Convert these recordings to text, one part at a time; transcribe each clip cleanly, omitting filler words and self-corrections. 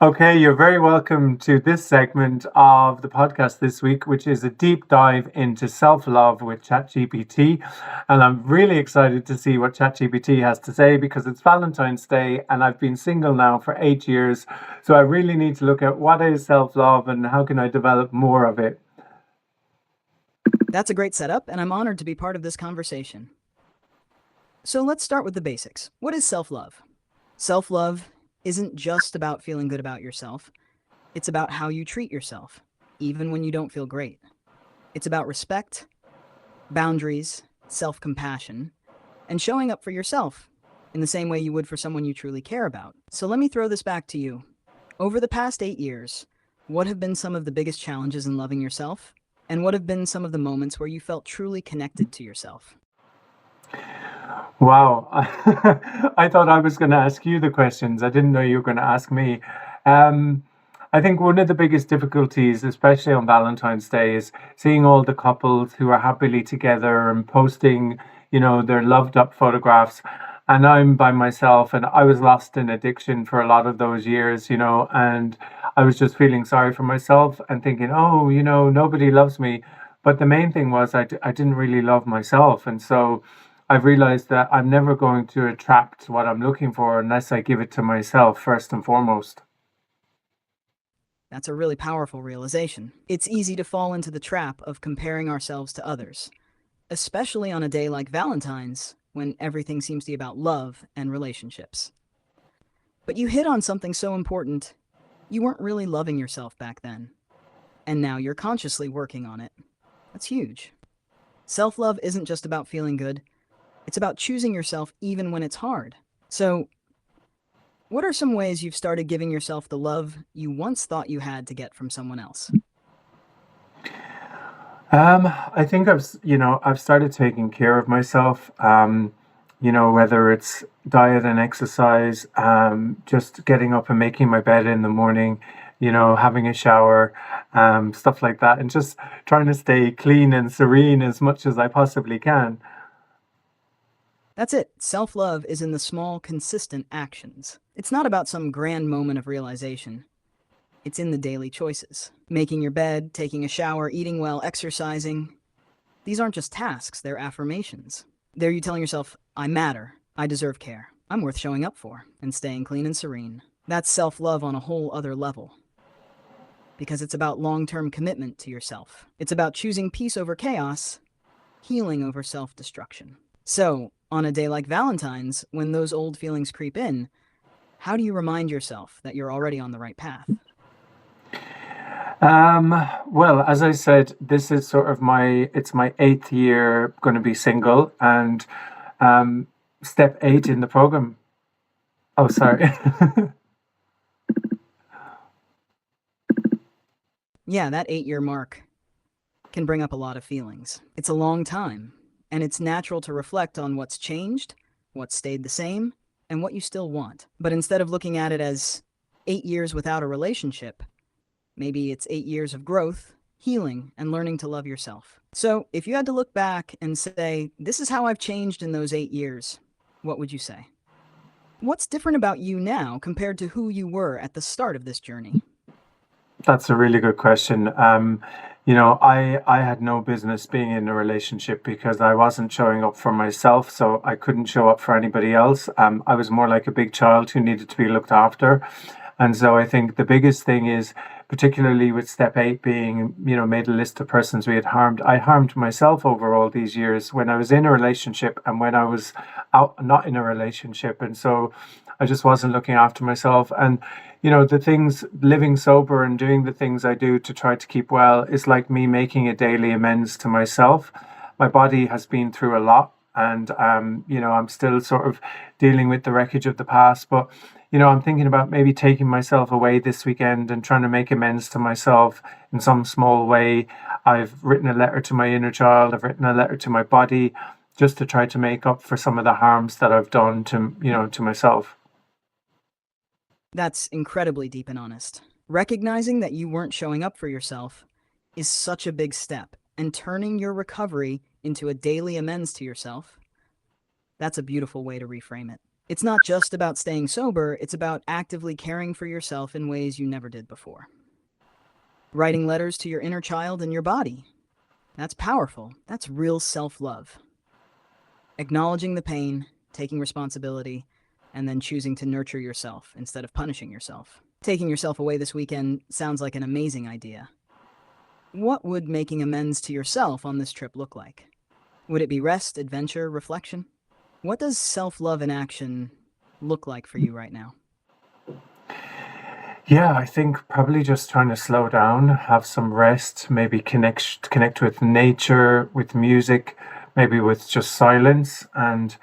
Okay, you're very welcome to this segment of the podcast this week, which is a deep dive into self-love with ChatGPT. And I'm really excited to see what ChatGPT has to say because it's Valentine's Day and I've been single now for 8 years. So I really need to look at what is self-love and how can I develop more of it. That's a great setup, and I'm honored to be part of this conversation. So let's start with the basics. What is self-love? Self-love isn't just about feeling good about yourself. It's about how you treat yourself, even when you don't feel great. It's about respect, boundaries, self-compassion, and showing up for yourself in the same way you would for someone you truly care about. So let me throw this back to you. Over the past 8 years, what have been some of the biggest challenges in loving yourself? And what have been some of the moments where you felt truly connected to yourself? Wow. I thought I was going to ask you the questions. I didn't know you were going to ask me. Um, I think one of the biggest difficulties, especially on Valentine's Day, is seeing all the couples who are happily together and posting, their loved up photographs. And I'm by myself, and I was lost in addiction for a lot of those years, and I was just feeling sorry for myself and thinking, oh, nobody loves me. But the main thing was I didn't really love myself. And so I've realized that I'm never going to attract what I'm looking for unless I give it to myself first and foremost. That's a really powerful realization. It's easy to fall into the trap of comparing ourselves to others, especially on a day like Valentine's, when everything seems to be about love and relationships. But you hit on something so important. You weren't really loving yourself back then, and now you're consciously working on it. That's huge. Self-love isn't just about feeling good, it's about choosing yourself even when it's hard. So, what are some ways you've started giving yourself the love you once thought you had to get from someone else? I think I've started taking care of myself. Whether it's diet and exercise, just getting up and making my bed in the morning, having a shower, stuff like that, and just trying to stay clean and serene as much as I possibly can. That's it. Self-love is in the small, consistent actions. It's not about some grand moment of realization. It's in the daily choices. Making your bed, taking a shower, eating well, exercising. These aren't just tasks, they're affirmations. They're you telling yourself, I matter, I deserve care, I'm worth showing up for, and staying clean and serene. That's self-love on a whole other level. Because it's about long-term commitment to yourself. It's about choosing peace over chaos, healing over self-destruction. So, on a day like Valentine's, when those old feelings creep in, how do you remind yourself that you're already on the right path? Well, as I said, this is sort of it's my 8th year going to be single and um, step 8 in the program. Oh, sorry. Yeah, that 8-year mark can bring up a lot of feelings. It's a long time, and it's natural to reflect on what's changed, what's stayed the same, and what you still want. But instead of looking at it as 8 years without a relationship, maybe it's 8 years of growth, healing, and learning to love yourself. So, if you had to look back and say, this is how I've changed in those 8 years, what would you say? What's different about you now compared to who you were at the start of this journey? That's a really good question. I had no business being in a relationship because I wasn't showing up for myself, so I couldn't show up for anybody else. I was more like a big child who needed to be looked after. And so I think the biggest thing is, particularly with step 8 being, made a list of persons we had harmed. I harmed myself over all these years when I was in a relationship and when I was out not in a relationship. And so I just wasn't looking after myself. And, the things, living sober and doing the things I do to try to keep well is like me making a daily amends to myself. My body has been through a lot and I'm still sort of dealing with the wreckage of the past, but I'm thinking about maybe taking myself away this weekend and trying to make amends to myself in some small way. I've written a letter to my inner child, I've written a letter to my body, just to try to make up for some of the harms that I've done to myself. That's incredibly deep and honest. Recognizing that you weren't showing up for yourself is such a big step, and turning your recovery into a daily amends to yourself, that's a beautiful way to reframe it. It's not just about staying sober, it's about actively caring for yourself in ways you never did before. Writing letters to your inner child and your body. That's powerful. That's real self-love. Acknowledging the pain, taking responsibility, and then choosing to nurture yourself instead of punishing yourself. Taking yourself away this weekend sounds like an amazing idea. What would making amends to yourself on this trip look like? Would it be rest, adventure, reflection? What does self-love in action look like for you right now? Yeah, I think probably just trying to slow down, have some rest, maybe connect with nature, with music, maybe with just silence, and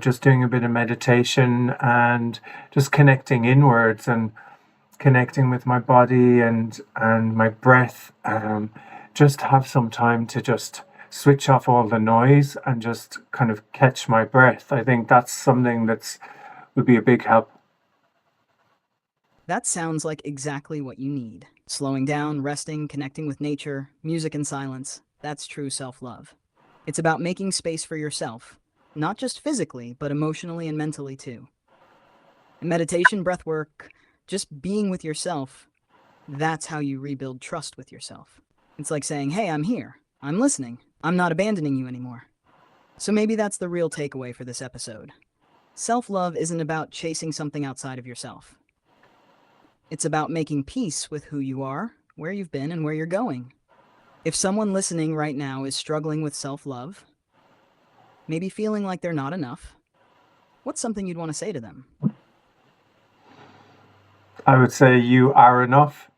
just doing a bit of meditation and just connecting inwards and connecting with my body and my breath. Just have some time to just switch off all the noise and just kind of catch my breath. I think that's something that's would be a big help. That sounds like exactly what you need. Slowing down, resting, connecting with nature, music and silence. That's true self-love. It's about making space for yourself, not just physically, but emotionally and mentally too. Meditation, breath work, just being with yourself, that's how you rebuild trust with yourself. It's like saying, hey, I'm here. I'm listening. I'm not abandoning you anymore. So maybe that's the real takeaway for this episode. Self-love isn't about chasing something outside of yourself. It's about making peace with who you are, where you've been, and where you're going. If someone listening right now is struggling with self-love, maybe feeling like they're not enough, what's something you'd want to say to them? I would say you are enough.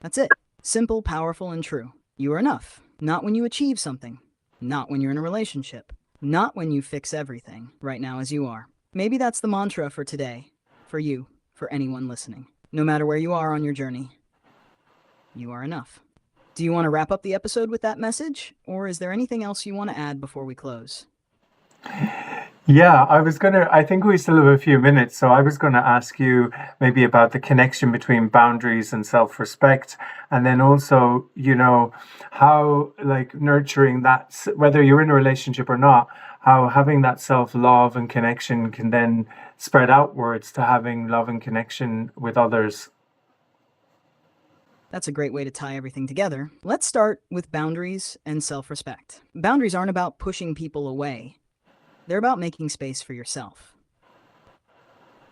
That's it. Simple, powerful, and true. You are enough. Not when you achieve something. Not when you're in a relationship. Not when you fix everything, right now as you are. Maybe that's the mantra for today. For you. For anyone listening. No matter where you are on your journey. You are enough. Do you want to wrap up the episode with that message? Or is there anything else you want to add before we close? Yeah, I think we still have a few minutes, so I was gonna ask you maybe about the connection between boundaries and self-respect, and then also, how like nurturing that, whether you're in a relationship or not, how having that self-love and connection can then spread outwards to having love and connection with others. That's a great way to tie everything together. Let's start with boundaries and self-respect. Boundaries aren't about pushing people away. They're about making space for yourself.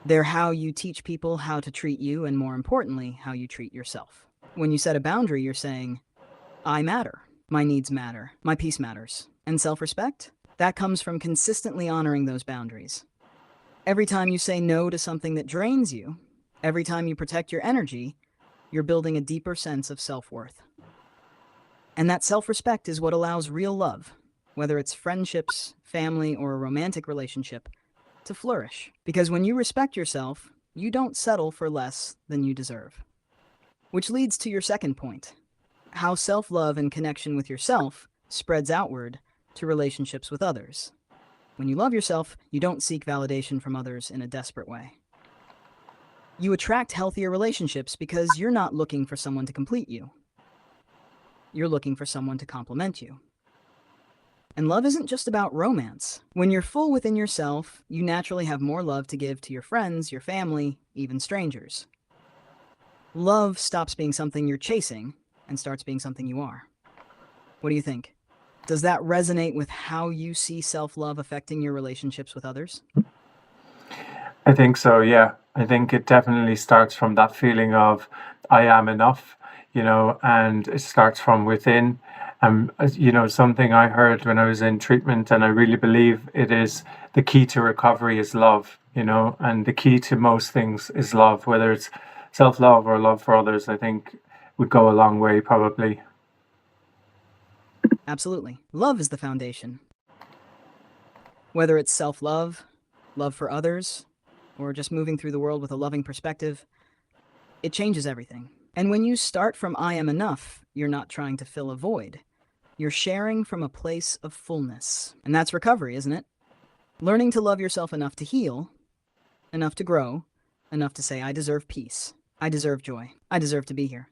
They're how you teach people how to treat you, and more importantly, how you treat yourself. When you set a boundary, you're saying, I matter, my needs matter, my peace matters. And self-respect? That comes from consistently honoring those boundaries. Every time you say no to something that drains you, every time you protect your energy, you're building a deeper sense of self-worth. And that self-respect is what allows real love, whether it's friendships, family, or a romantic relationship, to flourish. Because when you respect yourself, you don't settle for less than you deserve. Which leads to your second point, how self-love and connection with yourself spreads outward to relationships with others. When you love yourself, you don't seek validation from others in a desperate way. You attract healthier relationships because you're not looking for someone to complete you. You're looking for someone to complement you. And love isn't just about romance. When you're full within yourself, you naturally have more love to give to your friends, your family, even strangers. Love stops being something you're chasing and starts being something you are. What do you think? Does that resonate with how you see self-love affecting your relationships with others? I think so, yeah. I think it definitely starts from that feeling of I am enough, and it starts from within. Something I heard when I was in treatment, and I really believe it is the key to recovery is love, and the key to most things is love, whether it's self-love or love for others, I think would go a long way probably. Absolutely. Love is the foundation. Whether it's self-love, love for others, or just moving through the world with a loving perspective, it changes everything. And when you start from I am enough, you're not trying to fill a void. You're sharing from a place of fullness. And that's recovery, isn't it? Learning to love yourself enough to heal, enough to grow, enough to say, I deserve peace. I deserve joy. I deserve to be here.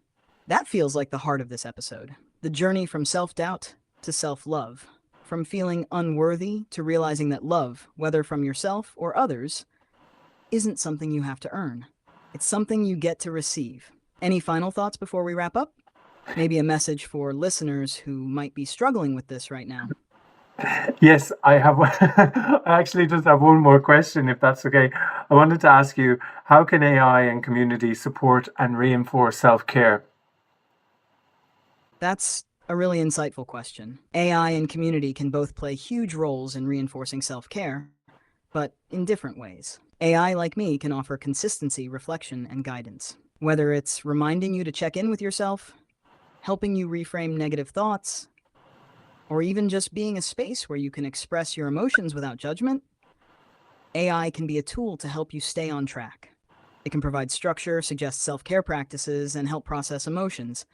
That feels like the heart of this episode. The journey from self-doubt to self-love. from feeling unworthy to realizing that love, whether from yourself or others, isn't something you have to earn. It's something you get to receive. Any final thoughts before we wrap up? Maybe a message for listeners who might be struggling with this right now. Yes, I have. I actually just have one more question, if that's okay. I wanted to ask you, how can AI and community support and reinforce self-care? That's a really insightful question. AI and community can both play huge roles in reinforcing self care, but in different ways. AI, like me, can offer consistency, reflection, and guidance. Whether it's reminding you to check in with yourself, helping you reframe negative thoughts, or even just being a space where you can express your emotions without judgment, AI can be a tool to help you stay on track. It can provide structure, suggest self care practices, and help process emotions,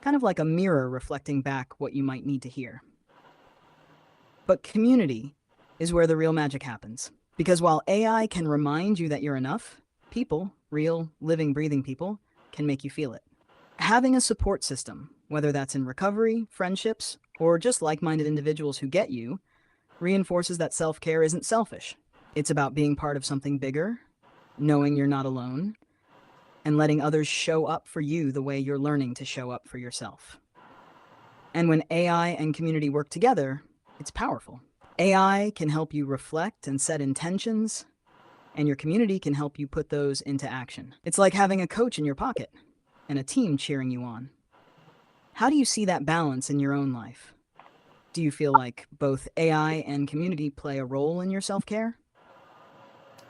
kind of like a mirror reflecting back what you might need to hear. But community is where the real magic happens. Because while AI can remind you that you're enough, people, real, living, breathing people, can make you feel it. Having a support system, whether that's in recovery, friendships, or just like minded individuals who get you, reinforces that self care isn't selfish. It's about being part of something bigger, knowing you're not alone, and letting others show up for you the way you're learning to show up for yourself. And when AI and community work together, it's powerful. AI can help you reflect and set intentions, and your community can help you put those into action. It's like having a coach in your pocket and a team cheering you on. How do you see that balance in your own life? Do you feel like both AI and community play a role in your self care?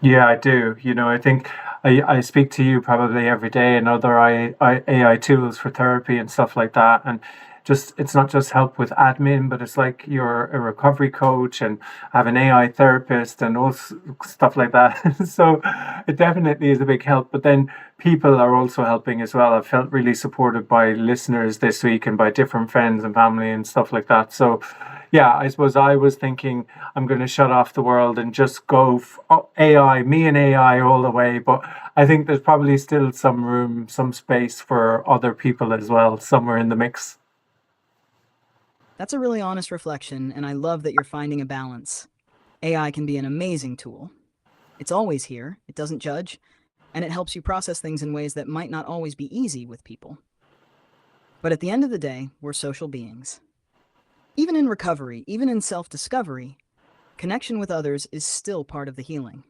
Yeah, I do. I think I speak to you probably every day and other AI tools for therapy and stuff like that. And just it's not just help with admin, but it's like you're a recovery coach and have an AI therapist and all stuff like that. So it definitely is a big help. But then people are also helping as well. I've felt really supported by listeners this week and by different friends and family and stuff like that. So yeah, I suppose I was thinking I'm going to shut off the world and just go AI, me and AI all the way. But I think there's probably still some room, some space for other people as well, somewhere in the mix. That's a really honest reflection, and I love that you're finding a balance. AI can be an amazing tool. It's always here, it doesn't judge, and it helps you process things in ways that might not always be easy with people. But at the end of the day, we're social beings. Even in recovery, even in self discovery, connection with others is still part of the healing.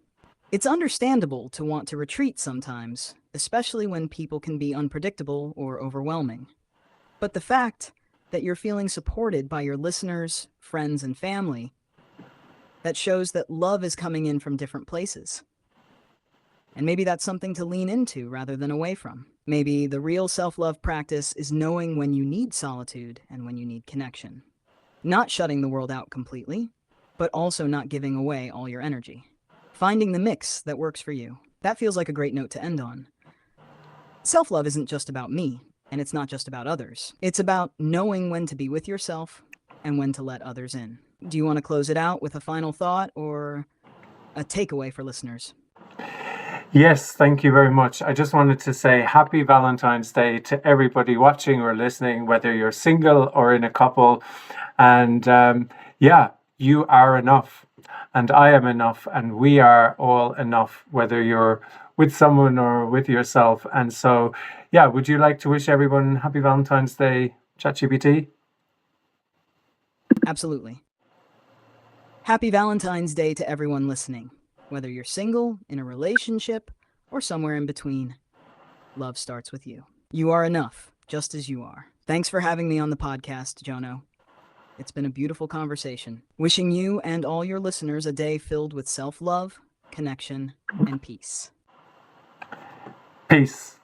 It's understandable to want to retreat sometimes, especially when people can be unpredictable or overwhelming. But the fact that you're feeling supported by your listeners, friends, and family, that shows that love is coming in from different places. And maybe that's something to lean into rather than away from. Maybe the real self love practice is knowing when you need solitude and when you need connection. Not shutting the world out completely, but also not giving away all your energy. Finding the mix that works for you. That feels like a great note to end on. Self love isn't just about me, and it's not just about others. It's about knowing when to be with yourself and when to let others in. Do you want to close it out with a final thought or a takeaway for listeners? Yes, thank you very much. I just wanted to say happy Valentine's Day to everybody watching or listening, whether you're single or in a couple. And yeah, you are enough, and I am enough, and we are all enough, whether you're with someone or with yourself. And so, yeah, would you like to wish everyone happy Valentine's Day, ChatGPT? Absolutely. Happy Valentine's Day to everyone listening. Whether you're single, in a relationship, or somewhere in between, love starts with you. You are enough, just as you are. Thanks for having me on the podcast, Jono. It's been a beautiful conversation. Wishing you and all your listeners a day filled with self love, connection, and peace. Peace.